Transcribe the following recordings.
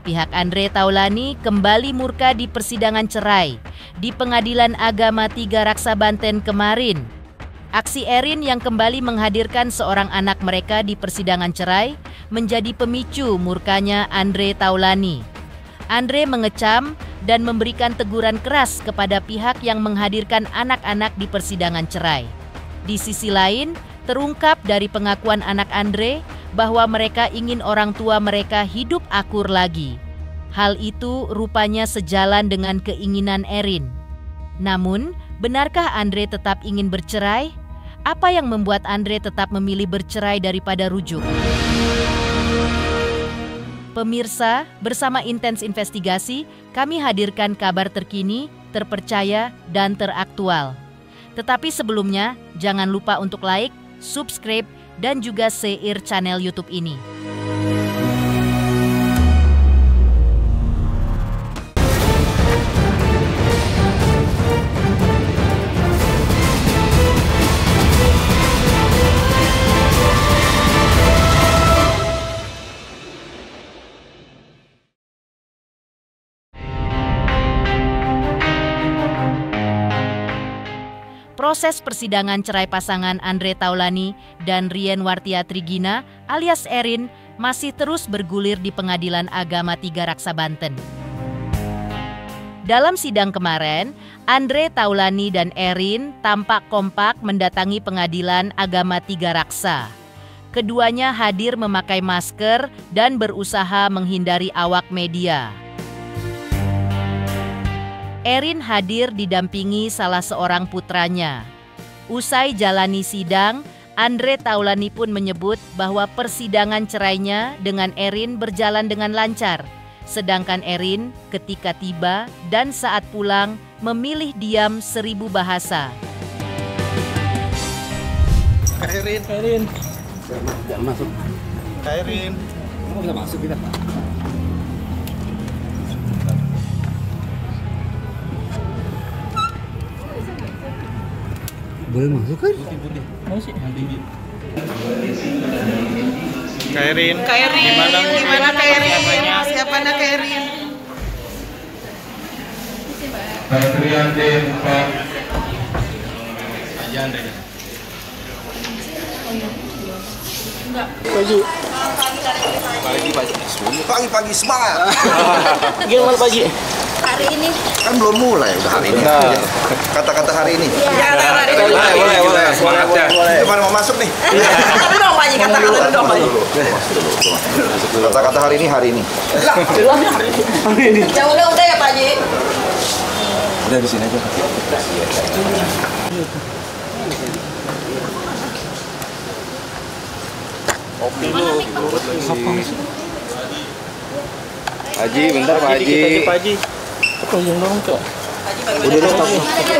Pihak Andre Taulani kembali murka di persidangan cerai di Pengadilan Agama 3 Raksa Banten kemarin. Aksi Erin yang kembali menghadirkan seorang anak mereka di persidangan cerai menjadi pemicu murkanya Andre Taulani. Andre mengecam dan memberikan teguran keras kepada pihak yang menghadirkan anak-anak di persidangan cerai. Di sisi lain, terungkap dari pengakuan anak Andre bahwa mereka ingin orang tua mereka hidup akur lagi. Hal itu rupanya sejalan dengan keinginan Erin. Namun, benarkah Andre tetap ingin bercerai? Apa yang membuat Andre tetap memilih bercerai daripada rujuk? Pemirsa, bersama Intens Investigasi, kami hadirkan kabar terkini, terpercaya, dan teraktual. Tetapi sebelumnya, jangan lupa untuk like, subscribe, dan juga share channel YouTube ini. Proses persidangan cerai pasangan Andre Taulani dan Rien Wartia Trigina alias Erin masih terus bergulir di Pengadilan Agama 3 Raksa Banten. Dalam sidang kemarin, Andre Taulani dan Erin tampak kompak mendatangi Pengadilan Agama 3 Raksa. Keduanya hadir memakai masker dan berusaha menghindari awak media. Erin hadir didampingi salah seorang putranya. Usai jalani sidang, Andre Taulani pun menyebut bahwa persidangan cerainya dengan Erin berjalan dengan lancar. Sedangkan Erin ketika tiba dan saat pulang memilih diam 1000 bahasa. Erin. Jangan masuk. Erin. Kamu bisa masuk kita. Boleh masuk kan? Mau sih. Kairin. Gimana Kairin? Siapa nak Kairin? Antrian D4. Aja Andre. Pagi semangat. Gimana pagi? Hari ini kan belum mulai, udah hari ini. Kata-kata hari ini. Ya, hari ini. Boleh. Semangat ya. Gimana mau masuk nih? Kata dong Pak, kata dong Pak. Kata-kata hari ini. Hari ini. Ya udah ya Pak Ji. Udah di sini aja. Kopi lu. Haji, bentar Pak Haji. Pak Haji. Tolong dong, Cok. Udah stop.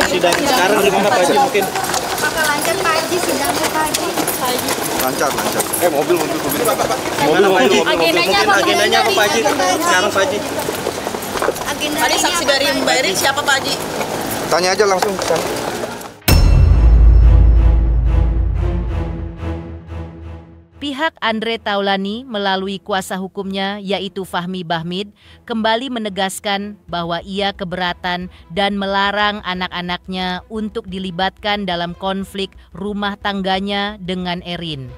Sidang sekarang gimana Pak Haji mungkin? Apakah lancar Pak Haji sidangnya Pak Haji? Lancar. Mobil. Gimana Pak Haji? Agendanya apa Pak Haji? Sekarang Pak Haji. Tadi saksi dari Mbak Erin siapa Pak Haji? Tanya aja langsung ke sana. Pihak Andre Taulani melalui kuasa hukumnya yaitu Fahmi Bahmid kembali menegaskan bahwa ia keberatan dan melarang anak-anaknya untuk dilibatkan dalam konflik rumah tangganya dengan Erin.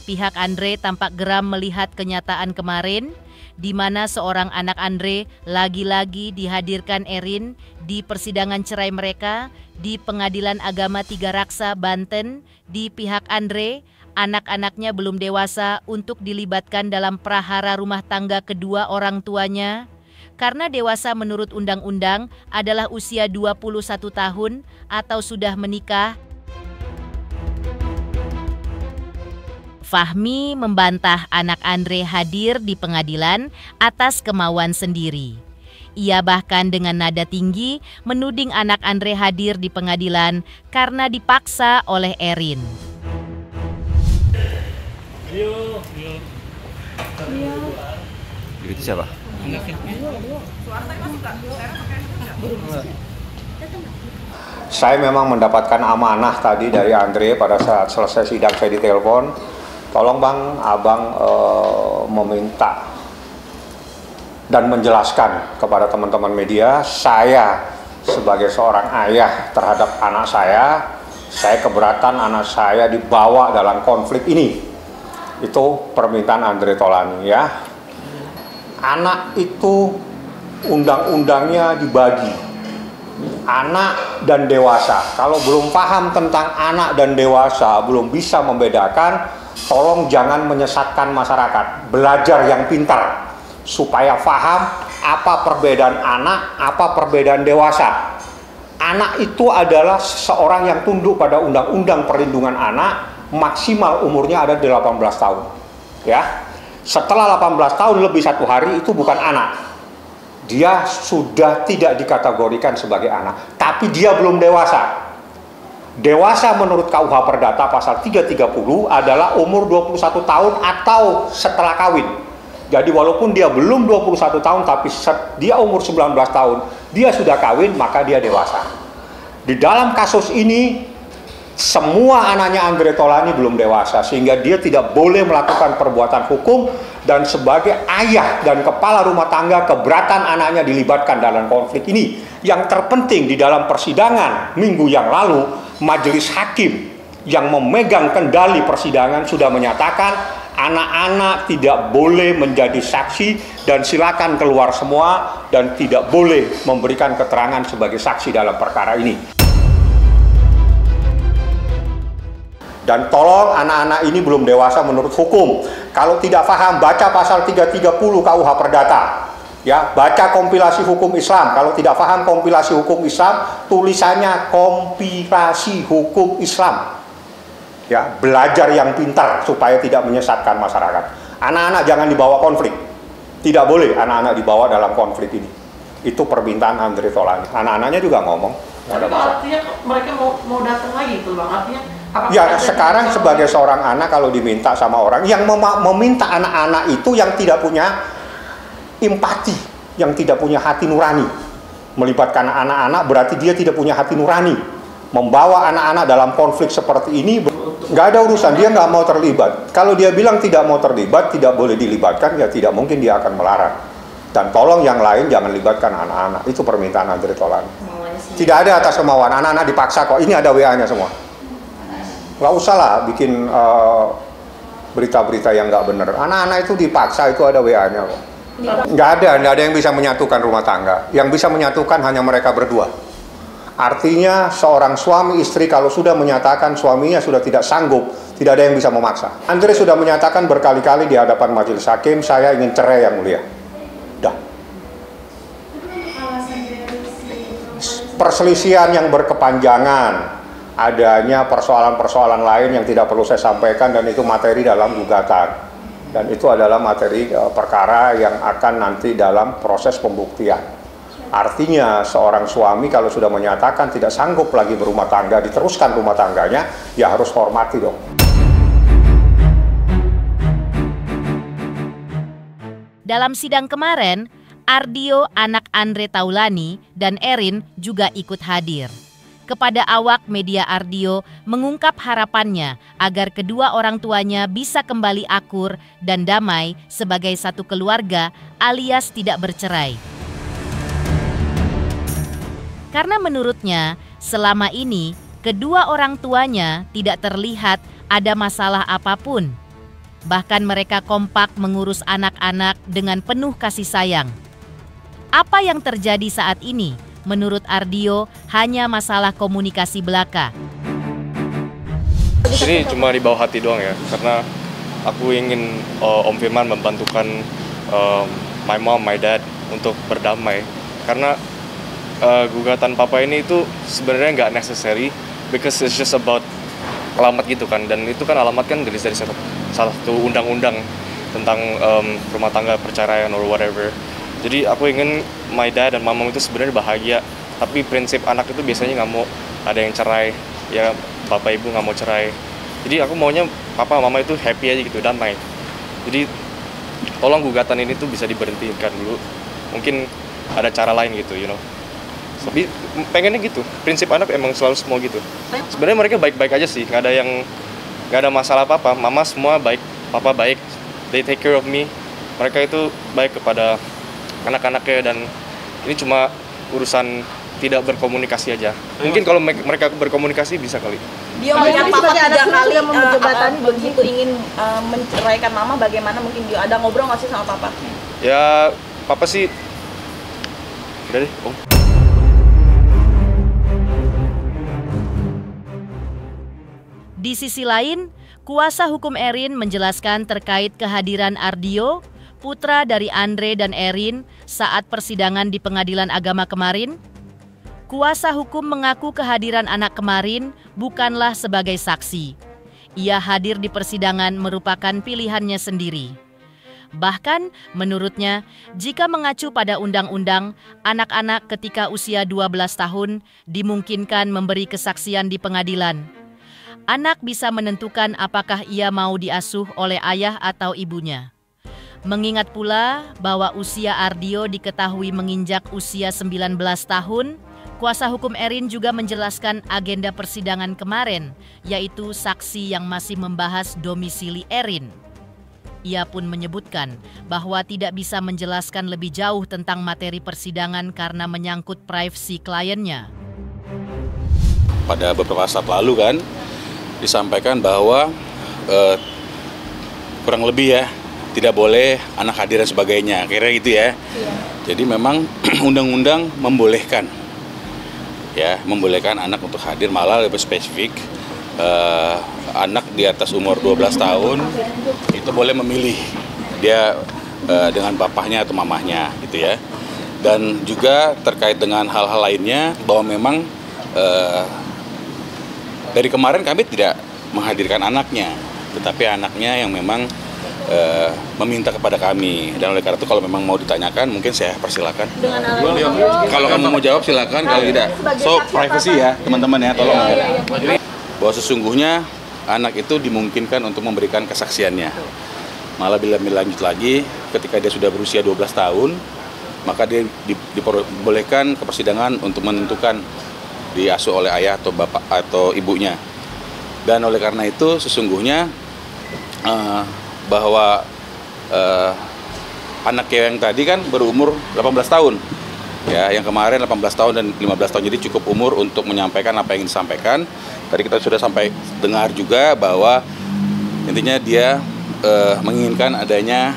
Pihak Andre tampak geram melihat kenyataan kemarin di mana seorang anak Andre lagi-lagi dihadirkan Erin di persidangan cerai mereka di Pengadilan Agama 3 Raksa Banten. Di pihak Andre, anak-anaknya belum dewasa untuk dilibatkan dalam prahara rumah tangga kedua orang tuanya. Karena dewasa menurut undang-undang adalah usia 21 tahun atau sudah menikah. Fahmi membantah anak Andre hadir di pengadilan atas kemauan sendiri. Ia bahkan dengan nada tinggi menuding anak Andre hadir di pengadilan karena dipaksa oleh Erin. Itu siapa? Saya memang mendapatkan amanah tadi dari Andre pada saat selesai sidang. Saya ditelepon, tolong bang, abang meminta dan menjelaskan kepada teman-teman media, saya sebagai seorang ayah terhadap anak saya keberatan anak saya dibawa dalam konflik ini. Itu permintaan Andre Taulany ya. Anak itu undang-undangnya dibagi, anak dan dewasa. Kalau belum paham tentang anak dan dewasa, belum bisa membedakan, tolong jangan menyesatkan masyarakat. Belajar yang pintar supaya paham apa perbedaan anak, apa perbedaan dewasa. Anak itu adalah seorang yang tunduk pada Undang-Undang Perlindungan Anak, maksimal umurnya ada 18 tahun. Ya, setelah 18 tahun lebih 1 hari itu bukan anak. Dia sudah tidak dikategorikan sebagai anak, tapi dia belum dewasa. Dewasa menurut KUH Perdata pasal 330 adalah umur 21 tahun atau setelah kawin. Jadi walaupun dia belum 21 tahun tapi dia umur 19 tahun, dia sudah kawin, maka dia dewasa. Di dalam kasus ini semua anaknya Andre Taulany belum dewasa, sehingga dia tidak boleh melakukan perbuatan hukum, dan sebagai ayah dan kepala rumah tangga keberatan anaknya dilibatkan dalam konflik ini. Yang terpenting di dalam persidangan minggu yang lalu, majelis hakim yang memegang kendali persidangan sudah menyatakan anak-anak tidak boleh menjadi saksi dan silakan keluar semua, dan tidak boleh memberikan keterangan sebagai saksi dalam perkara ini. Dan tolong, anak-anak ini belum dewasa menurut hukum. Kalau tidak paham, baca pasal 330 KUH Perdata. Ya, baca kompilasi hukum Islam. Kalau tidak paham kompilasi hukum Islam, tulisannya kompilasi hukum Islam. Ya, belajar yang pintar supaya tidak menyesatkan masyarakat. Anak-anak jangan dibawa konflik. Tidak boleh anak-anak dibawa dalam konflik ini. Itu permintaan Andre Taulany. Anak-anaknya juga ngomong. Artinya mereka mau datang lagi itu Bang. Artinya ya, sekarang sebagai seorang anak kalau diminta sama orang yang meminta anak-anak itu yang tidak punya empati, yang tidak punya hati nurani. Melibatkan anak-anak berarti dia tidak punya hati nurani. Membawa anak-anak dalam konflik seperti ini nggak ada urusan, dia nggak mau terlibat. Kalau dia bilang tidak mau terlibat, tidak boleh dilibatkan, ya tidak mungkin dia akan melarang. Dan tolong yang lain jangan libatkan anak-anak. Itu permintaan Andre Taulany. Tidak ada atas kemauan, anak-anak dipaksa kok. Ini ada WA-nya semua. Nggak usah lah bikin berita-berita yang nggak benar. Anak-anak itu dipaksa, itu ada WA-nya kok. Nggak ada yang bisa menyatukan rumah tangga. Yang bisa menyatukan hanya mereka berdua. Artinya seorang suami istri kalau sudah menyatakan suaminya sudah tidak sanggup, tidak ada yang bisa memaksa. Andre sudah menyatakan berkali-kali di hadapan majelis hakim, saya ingin cerai yang mulia. Dah. Perselisihan yang berkepanjangan, adanya persoalan-persoalan lain yang tidak perlu saya sampaikan, dan itu materi dalam gugatan. Dan itu adalah materi perkara yang akan nanti dalam proses pembuktian. Artinya seorang suami kalau sudah menyatakan tidak sanggup lagi berumah tangga, diteruskan rumah tangganya, ya harus hormati dong. Dalam sidang kemarin, Ardio, anak Andre Taulany, dan Erin juga ikut hadir. Kepada awak media, Ardio mengungkap harapannya agar kedua orang tuanya bisa kembali akur dan damai sebagai satu keluarga alias tidak bercerai. Karena menurutnya selama ini kedua orang tuanya tidak terlihat ada masalah apapun. Bahkan mereka kompak mengurus anak-anak dengan penuh kasih sayang. Apa yang terjadi saat ini menurut Ardio hanya masalah komunikasi belaka. Ini cuma di bawah hati doang ya, karena aku ingin Om Firman membantukan my mom, my dad untuk berdamai. Karena gugatan papa ini itu sebenarnya nggak necessary, because it's just about alamat gitu kan, dan itu kan alamat kan dari salah satu undang-undang tentang rumah tangga, perceraian or whatever. Jadi aku ingin my dad dan mama itu sebenarnya bahagia, tapi prinsip anak itu biasanya nggak mau ada yang cerai, ya bapak ibu nggak mau cerai. Jadi aku maunya papa mama itu happy aja gitu, damai. Jadi tolong gugatan ini tuh bisa diberhentikan dulu, mungkin ada cara lain gitu, you know. Tapi pengennya gitu, prinsip anak emang selalu semua gitu. Sebenarnya mereka baik-baik aja sih, nggak ada masalah apa-apa. Mama semua baik, papa baik, they take care of me. Mereka itu baik kepada anak-anaknya, dan ini cuma urusan tidak berkomunikasi aja. Mungkin kalau mereka berkomunikasi bisa kali. Dia melihat papa 3 kali begitu ingin menceraikan mama, bagaimana mungkin dia ada ngobrol nggak sih sama papa? Ya, papa sih udah deh, Om. Di sisi lain, kuasa hukum Erin menjelaskan terkait kehadiran Ardio, putra dari Andre dan Erin, saat persidangan di Pengadilan Agama kemarin. Kuasa hukum mengaku kehadiran anak kemarin bukanlah sebagai saksi. Ia hadir di persidangan merupakan pilihannya sendiri. Bahkan, menurutnya, jika mengacu pada undang-undang, anak-anak ketika usia 12 tahun dimungkinkan memberi kesaksian di pengadilan. Anak bisa menentukan apakah ia mau diasuh oleh ayah atau ibunya. Mengingat pula bahwa usia Ardio diketahui menginjak usia 19 tahun, kuasa hukum Erin juga menjelaskan agenda persidangan kemarin, yaitu saksi yang masih membahas domisili Erin. Ia pun menyebutkan bahwa tidak bisa menjelaskan lebih jauh tentang materi persidangan karena menyangkut privasi kliennya. Pada beberapa saat lalu kan, disampaikan bahwa kurang lebih ya tidak boleh anak hadir dan sebagainya, kira gitu ya. Jadi memang undang-undang membolehkan anak untuk hadir, malah lebih spesifik anak di atas umur 12 tahun itu boleh memilih dia dengan bapaknya atau mamahnya gitu ya. Dan juga terkait dengan hal-hal lainnya bahwa memang dari kemarin kami tidak menghadirkan anaknya, tetapi anaknya yang memang meminta kepada kami. Dan oleh karena itu kalau memang mau ditanyakan, mungkin saya persilakan. Kalau kamu mau jawab silakan, kalau tidak, so privacy ya teman-teman ya, tolong. Bahwa sesungguhnya anak itu dimungkinkan untuk memberikan kesaksiannya. Malah bila lanjut lagi, ketika dia sudah berusia 12 tahun, maka dia diperbolehkan ke persidangan untuk menentukan diasuh oleh ayah atau bapak atau ibunya. Dan oleh karena itu sesungguhnya bahwa anak yang tadi kan berumur 18 tahun. Ya, yang kemarin 18 tahun dan 15 tahun, jadi cukup umur untuk menyampaikan apa yang ingin disampaikan. Tadi kita sudah sampai dengar juga bahwa intinya dia menginginkan adanya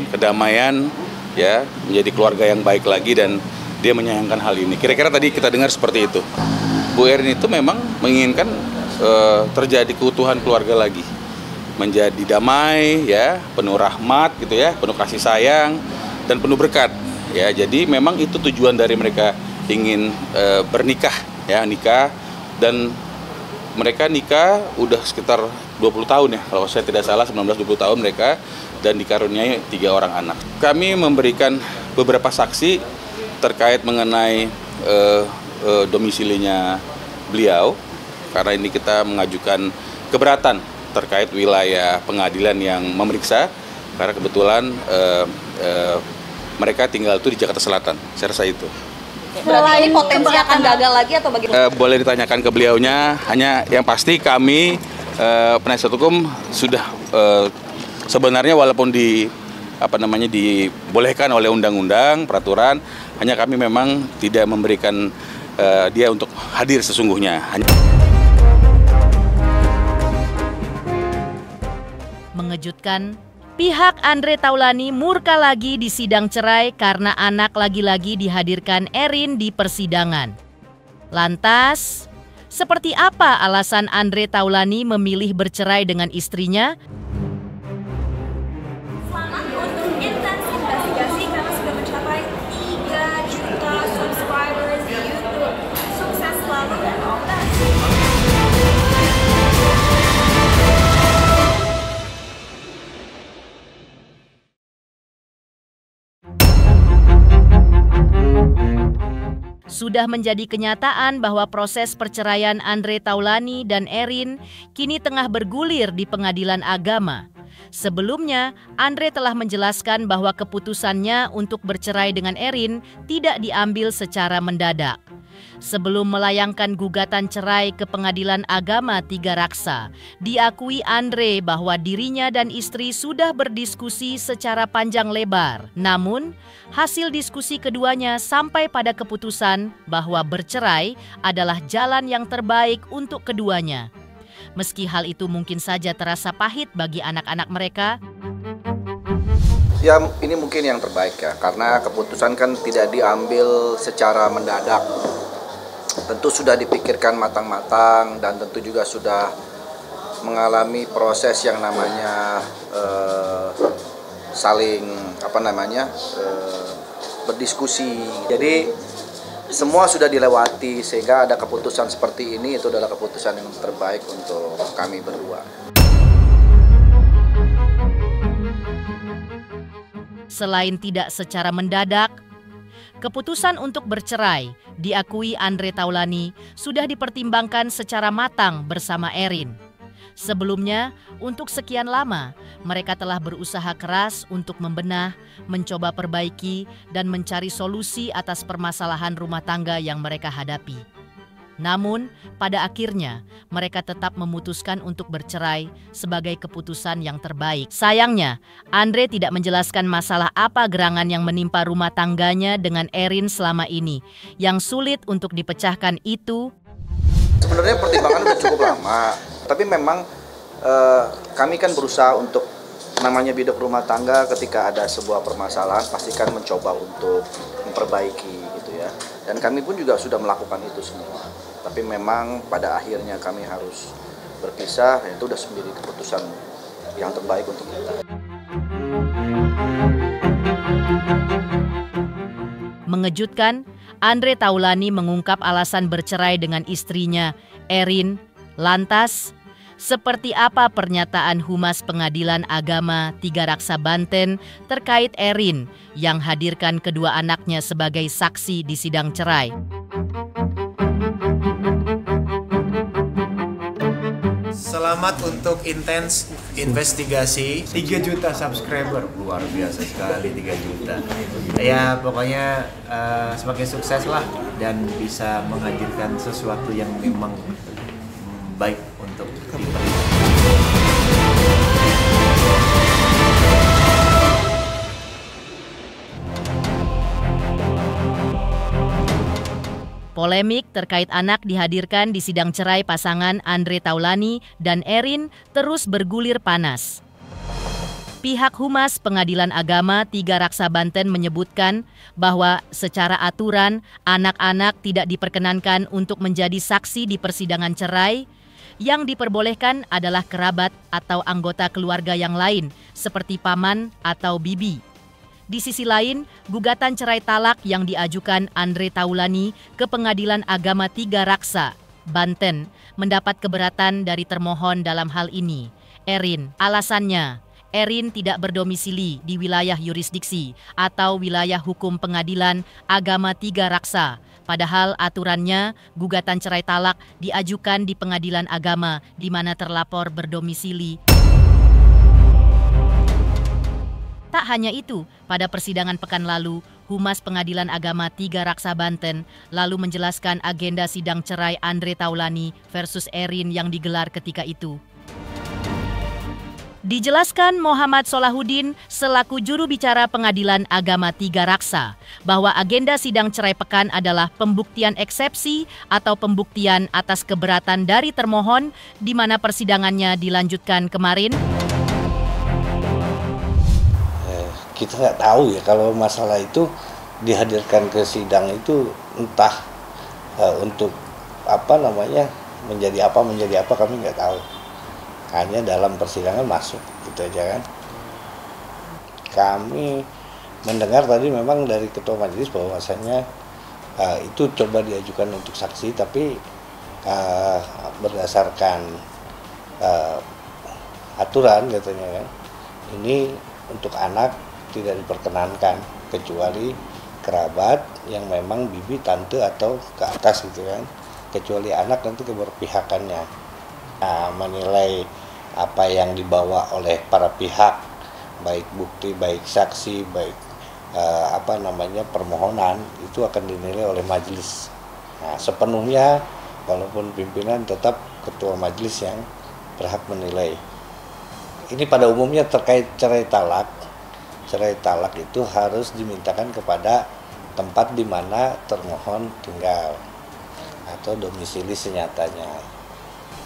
kedamaian ya, menjadi keluarga yang baik lagi, dan dia menyayangkan hal ini. Kira-kira tadi kita dengar seperti itu. Bu Erin itu memang menginginkan terjadi keutuhan keluarga lagi, menjadi damai ya, penuh rahmat gitu ya, penuh kasih sayang dan penuh berkat ya. Jadi memang itu tujuan dari mereka ingin bernikah ya, nikah, dan mereka nikah udah sekitar 20 tahun ya, kalau saya tidak salah 19-20 tahun mereka, dan dikaruniai 3 orang anak. Kami memberikan beberapa saksi terkait mengenai domisilinya beliau, karena ini kita mengajukan keberatan terkait wilayah pengadilan yang memeriksa, karena kebetulan mereka tinggal itu di Jakarta Selatan. Saya rasa itu. Berarti ini potensi akan gagal lagi atau bagaimana? Boleh ditanyakan ke beliaunya. Hanya yang pasti kami penasihat hukum sudah sebenarnya walaupun dibolehkan oleh undang-undang, peraturan, hanya kami memang tidak memberikan dia untuk hadir sesungguhnya. Mengejutkan, pihak Andre Taulani murka lagi di sidang cerai karena anak lagi-lagi dihadirkan Erin di persidangan. Lantas, seperti apa alasan Andre Taulani memilih bercerai dengan istrinya? Selamat untuk intens investigasi karena sudah mencapai 3 juta subscribers di YouTube. Sukses selalu dan all the best. Sudah menjadi kenyataan bahwa proses perceraian Andre Taulani dan Erin kini tengah bergulir di Pengadilan Agama. Sebelumnya, Andre telah menjelaskan bahwa keputusannya untuk bercerai dengan Erin tidak diambil secara mendadak. Sebelum melayangkan gugatan cerai ke Pengadilan Agama Tiga Raksa, diakui Andre bahwa dirinya dan istri sudah berdiskusi secara panjang lebar. Namun, hasil diskusi keduanya sampai pada keputusan bahwa bercerai adalah jalan yang terbaik untuk keduanya. Meski hal itu mungkin saja terasa pahit bagi anak-anak mereka, ya ini mungkin yang terbaik ya, karena keputusan kan tidak diambil secara mendadak. Tentu sudah dipikirkan matang-matang dan tentu juga sudah mengalami proses yang namanya saling berdiskusi. Jadi semua sudah dilewati sehingga ada keputusan seperti ini, itu adalah keputusan yang terbaik untuk kami berdua. Selain tidak secara mendadak, keputusan untuk bercerai diakui Andre Taulani sudah dipertimbangkan secara matang bersama Erin. Sebelumnya, untuk sekian lama, mereka telah berusaha keras untuk membenah, mencoba perbaiki, dan mencari solusi atas permasalahan rumah tangga yang mereka hadapi. Namun, pada akhirnya, mereka tetap memutuskan untuk bercerai sebagai keputusan yang terbaik. Sayangnya, Andre tidak menjelaskan masalah apa gerangan yang menimpa rumah tangganya dengan Erin selama ini. Yang sulit untuk dipecahkan itu, sebenarnya pertimbangan sudah cukup lama, tapi memang kami kan berusaha untuk namanya hidup rumah tangga, ketika ada sebuah permasalahan pastikan mencoba untuk memperbaiki gitu ya. Dan kami pun juga sudah melakukan itu semua. Tapi memang pada akhirnya kami harus berpisah, itu sudah menjadi keputusan yang terbaik untuk kita. Mengejutkan, Andre Taulani mengungkap alasan bercerai dengan istrinya, Erin. Lantas, seperti apa pernyataan Humas Pengadilan Agama Tiga Raksa Banten terkait Erin yang hadirkan kedua anaknya sebagai saksi di sidang cerai? Selamat untuk intens investigasi. 3 juta subscriber, luar biasa sekali 3 juta. Ya pokoknya semakin sukses lah dan bisa menghadirkan sesuatu yang memang baik untuk kita. Polemik terkait anak dihadirkan di sidang cerai pasangan Andre Taulani dan Erin terus bergulir panas. Pihak Humas Pengadilan Agama Tiga Raksa Banten menyebutkan bahwa secara aturan anak-anak tidak diperkenankan untuk menjadi saksi di persidangan cerai. Yang diperbolehkan adalah kerabat atau anggota keluarga yang lain seperti paman atau bibi. Di sisi lain, gugatan cerai talak yang diajukan Andre Taulani ke Pengadilan Agama Tiga Raksa, Banten, mendapat keberatan dari termohon dalam hal ini, Erin. Alasannya, Erin tidak berdomisili di wilayah yurisdiksi atau wilayah hukum Pengadilan Agama Tiga Raksa. Padahal aturannya, gugatan cerai talak diajukan di Pengadilan Agama di mana terlapor berdomisili. Tak hanya itu, pada persidangan pekan lalu, Humas Pengadilan Agama Tiga Raksa Banten lalu menjelaskan agenda sidang cerai Andre Taulani versus Erin yang digelar ketika itu. Dijelaskan Muhammad Solahuddin selaku juru bicara Pengadilan Agama Tiga Raksa bahwa agenda sidang cerai pekan adalah pembuktian eksepsi atau pembuktian atas keberatan dari termohon di mana persidangannya dilanjutkan kemarin. Kita nggak tahu ya kalau masalah itu dihadirkan ke sidang itu entah untuk menjadi apa kami nggak tahu. Hanya dalam persidangan masuk, gitu aja kan. Kami mendengar tadi memang dari Ketua Majelis bahwasanya itu coba diajukan untuk saksi, tapi berdasarkan aturan katanya kan, ini untuk anak tidak diperkenankan kecuali kerabat yang memang bibi, tante atau ke atas gitu kan, kecuali anak nanti keberpihakannya. Menilai apa yang dibawa oleh para pihak, baik bukti, baik saksi, baik permohonan, itu akan dinilai oleh majelis Nah, sepenuhnya walaupun pimpinan tetap ketua majelis yang berhak menilai. Ini pada umumnya terkait cerai talak. Cerai talak itu harus dimintakan kepada tempat di mana termohon tinggal atau domisili senyatanya.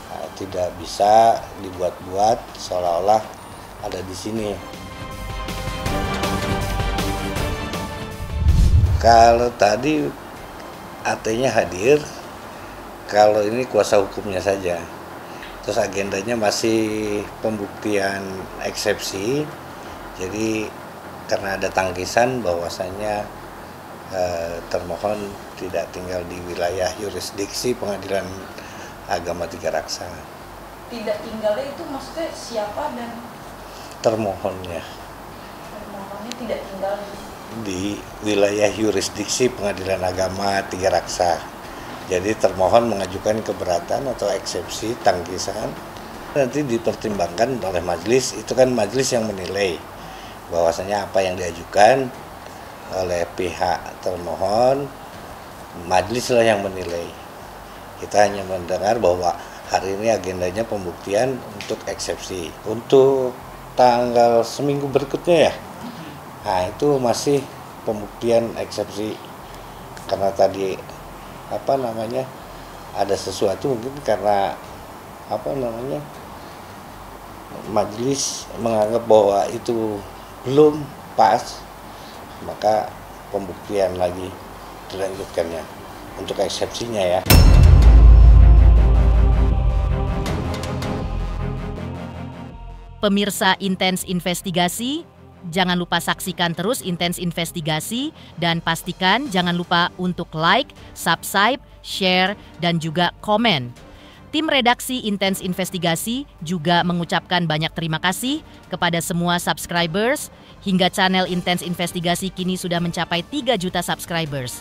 Nah, tidak bisa dibuat-buat seolah-olah ada di sini. Kalau tadi AT-nya hadir, kalau ini kuasa hukumnya saja. Terus agendanya masih pembuktian eksepsi. Jadi karena ada tangkisan bahwasannya termohon tidak tinggal di wilayah yurisdiksi Pengadilan Agama Tiga Raksa. Tidak tinggalnya itu maksudnya siapa dan Termohonnya tidak tinggal di wilayah yurisdiksi Pengadilan Agama Tiga Raksa. Jadi termohon mengajukan keberatan atau eksepsi tangkisan nanti dipertimbangkan oleh majelis. Itu kan majelis yang menilai bahwasanya apa yang diajukan oleh pihak termohon, majelislah yang menilai. Kita hanya mendengar bahwa hari ini agendanya pembuktian untuk eksepsi. Untuk tanggal seminggu berikutnya ya, nah itu masih pembuktian eksepsi karena tadi ada sesuatu mungkin karena majelis menganggap bahwa itu belum pas, maka pembuktian lagi dilanjutkannya untuk eksepsinya ya. Pemirsa Intens Investigasi, jangan lupa saksikan terus Intens Investigasi dan pastikan jangan lupa untuk like, subscribe, share, dan juga komen. Tim redaksi Intens Investigasi juga mengucapkan banyak terima kasih kepada semua subscribers hingga channel Intens Investigasi kini sudah mencapai 3 juta subscribers.